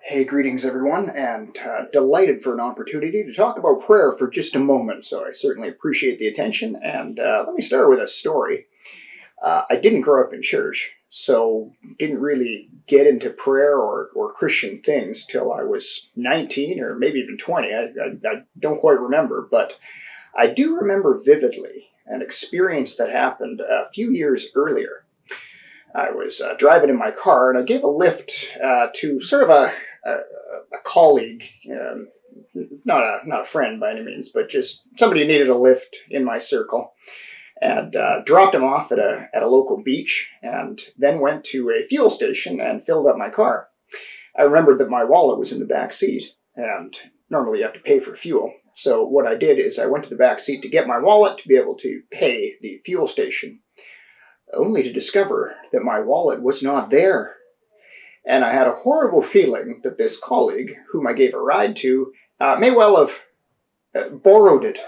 Hey, greetings everyone, and delighted for an opportunity to talk about prayer for just a moment. So I certainly appreciate the attention, and let me start with a story. I didn't grow up in church, so didn't really get into prayer or Christian things till I was 19 or maybe even 20. I don't quite remember, but I do remember vividly an experience that happened a few years earlier. I was driving in my car, and I gave a lift to sort of a colleague, not a friend by any means, but just somebody who needed a lift in my circle, and dropped him off at a local beach, and then went to a fuel station and filled up my car. I remembered that my wallet was in the back seat, and normally you have to pay for fuel. So what I did is I went to the back seat to get my wallet to be able to pay the fuel station, only to discover that my wallet was not there. And I had a horrible feeling that this colleague, whom I gave a ride to, may well have borrowed it.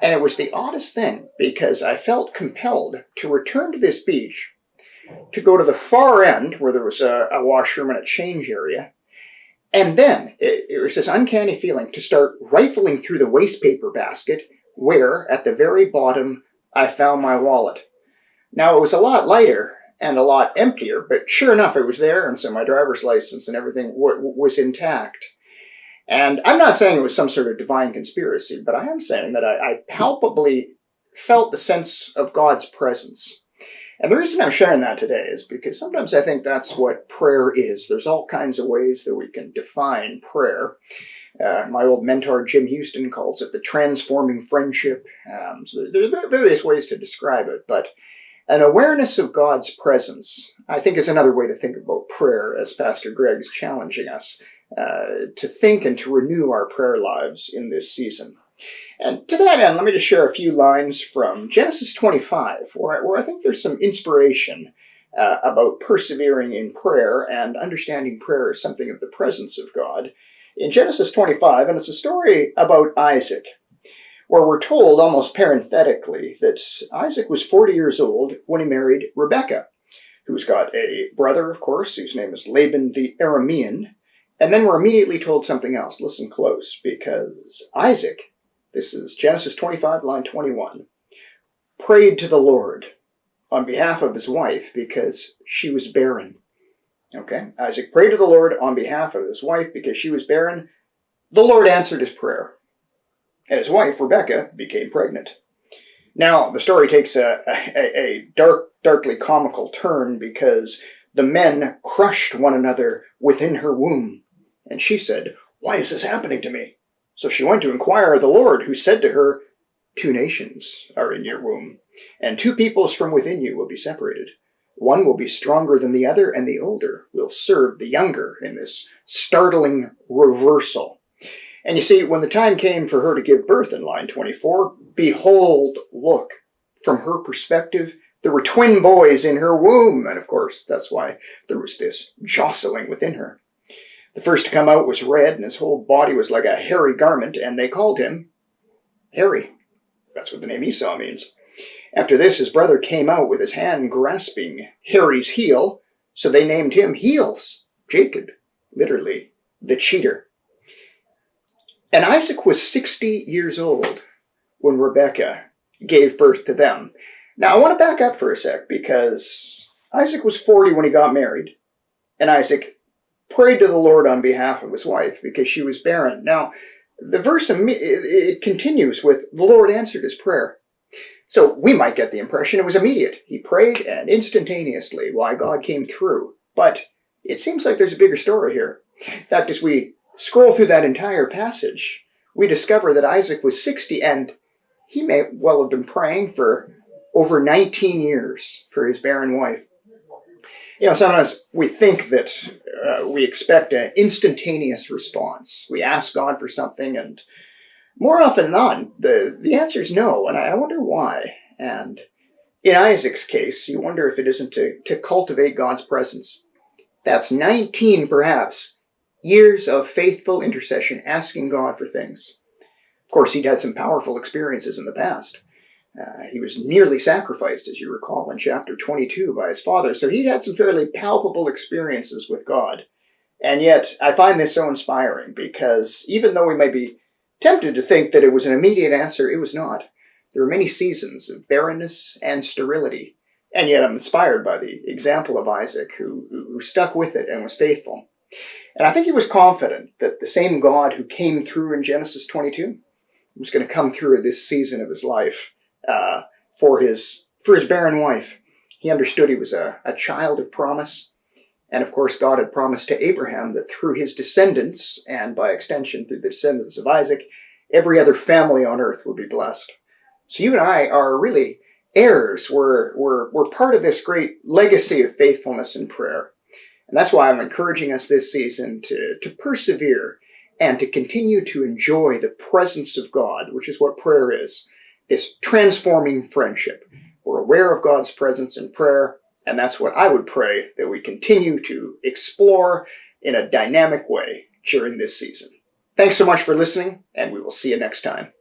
And it was the oddest thing, because I felt compelled to return to this beach, to go to the far end where there was a washroom and a change area. And then it was this uncanny feeling to start rifling through the waste paper basket, where at the very bottom I found my wallet. Now, it was a lot lighter and a lot emptier, but sure enough, it was there, and so my driver's license and everything was intact. And I'm not saying it was some sort of divine conspiracy, but I am saying that I palpably felt the sense of God's presence. And the reason I'm sharing that today is because sometimes I think that's what prayer is. There's all kinds of ways that we can define prayer. My old mentor, Jim Houston, calls it the transforming friendship. So there's various ways to describe it, but an awareness of God's presence, I think, is another way to think about prayer, as Pastor Greg is challenging us to think and to renew our prayer lives in this season. And to that end, let me just share a few lines from Genesis 25, where I think there's some inspiration about persevering in prayer and understanding prayer as something of the presence of God. In Genesis 25, and it's a story about Isaac, where we're told almost parenthetically that Isaac was 40 years old when he married Rebekah, who's got a brother, of course, whose name is Laban the Aramean. And then we're immediately told something else. Listen close, because Isaac, this is Genesis 25, line 21, prayed to the Lord on behalf of his wife because she was barren. Okay, Isaac prayed to the Lord on behalf of his wife because she was barren. The Lord answered his prayer, and his wife, Rebekah, became pregnant. Now, the story takes a darkly comical turn because the men crushed one another within her womb. And she said, "Why is this happening to me?" So she went to inquire of the Lord, who said to her, "Two nations are in your womb, and two peoples from within you will be separated. One will be stronger than the other, and the older will serve the younger," in this startling reversal. And you see, when the time came for her to give birth in line 24, behold, look, from her perspective, there were twin boys in her womb. And of course, that's why there was this jostling within her. The first to come out was red, and his whole body was like a hairy garment, and they called him Hairy. That's what the name Esau means. After this, his brother came out with his hand grasping Hairy's heel, so they named him Heels, Jacob, literally, the cheater. And Isaac was 60 years old when Rebekah gave birth to them. Now, I want to back up for a sec, because Isaac was 40 when he got married, and Isaac prayed to the Lord on behalf of his wife because she was barren. Now, the verse, it continues with, the Lord answered his prayer. So we might get the impression it was immediate. He prayed, and instantaneously, why, God came through. But it seems like there's a bigger story here. In fact, as we scroll through that entire passage, we discover that Isaac was 60, and he may well have been praying for over 19 years for his barren wife. You know, sometimes we think that we expect an instantaneous response. We ask God for something, and more often than not, the answer is no, and I wonder why. And in Isaac's case, you wonder if it isn't to cultivate God's presence. That's 19, perhaps, years of faithful intercession, asking God for things. Of course, he'd had some powerful experiences in the past. He was nearly sacrificed, as you recall, in chapter 22 by his father, so he'd had some fairly palpable experiences with God. And yet, I find this so inspiring because even though we might be tempted to think that it was an immediate answer, it was not. There were many seasons of barrenness and sterility. And yet, I'm inspired by the example of Isaac, who stuck with it and was faithful. And I think he was confident that the same God who came through in Genesis 22 was going to come through at this season of his life for his barren wife. He understood he was a child of promise. And of course, God had promised to Abraham that through his descendants, and by extension through the descendants of Isaac, every other family on earth would be blessed. So you and I are really heirs. We're part of this great legacy of faithfulness and prayer. And that's why I'm encouraging us this season to persevere and to continue to enjoy the presence of God, which is what prayer is, this transforming friendship. We're aware of God's presence in prayer, and that's what I would pray that we continue to explore in a dynamic way during this season. Thanks so much for listening, and we will see you next time.